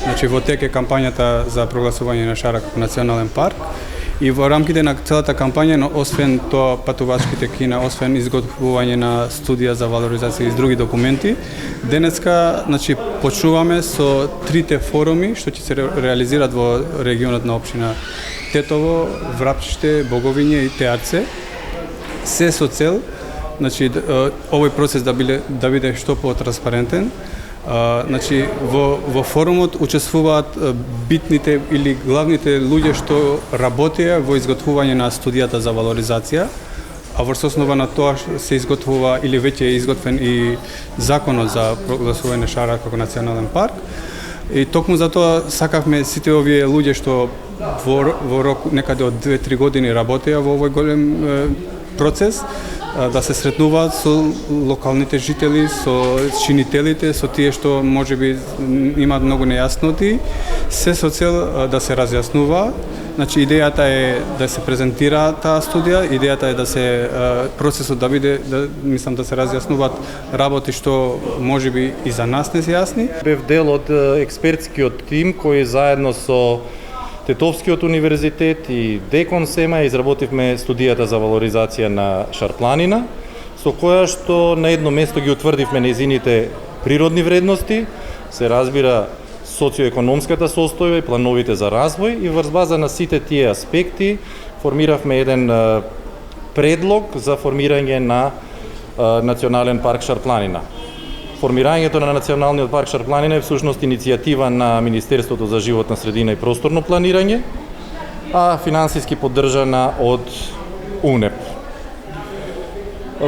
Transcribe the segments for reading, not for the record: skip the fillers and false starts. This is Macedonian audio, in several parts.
Значи во тек е кампањата за прогласување на Шара како национален парк. И во рамките на целата кампања, но освен тоа патувачките кина, освен изготвување на студија за валоризација и други документи, денеска значи почнуваме со трите форуми што ќе се реализираат во регионот на општина Тетово, Врапчиште, Боговиње и Теарце. Се со цел значи овој процес да биде што потранспарентен. Значи во форумот учествуваат битните или главните луѓе што работеа во изготвување на студијата за валоризација, а врз основа на тоа се изготвува или веќе е изготвен и законот за прогласување на Шара како национален парк. И токму затоа сакавме сите овие луѓе што во рок некаде од 2-3 години работеа во овој голем процес, да се сретнуваат со локалните жители, со чинителите, со тие што можеби имаат многу нејасноти, се со цел да се разјаснува. Значи идејата е да се презентира таа студија, идејата е да се процесот да биде мислам да се разјаснуваат работи што можеби и за нас не се јасни. Бев дел од експертскиот тим кој заедно со Тетовскиот универзитет и Декон Сема изработивме студијата за валоризација на Шарпланина, со која што на едно место ги утврдивме нејзините природни вредности, се разбира социоекономската состојба и плановите за развој, и врз база на сите тие аспекти формиравме еден предлог за формирање на Национален парк Шарпланина. Формирањето на Националниот парк Шарпланина е всушност иницијатива на Министерството за животна средина и просторно планирање, а финансиски поддржана од УНЕП.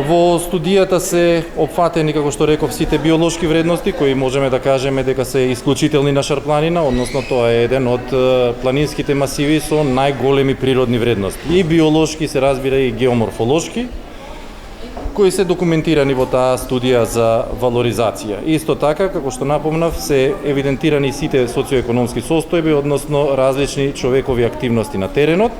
Во студијата се опфатени, како што реков, сите биолошки вредности кои можеме да кажеме дека се исклучителни на Шарпланина, односно тоа е еден од планинските масиви со најголеми природни вредности. И биолошки се разбира и геоморфолошки, кои се документирани во таа студија за валоризација. Исто така, како што напомнав, се евидентирани сите социоекономски состојби, односно различни човекови активности на теренот,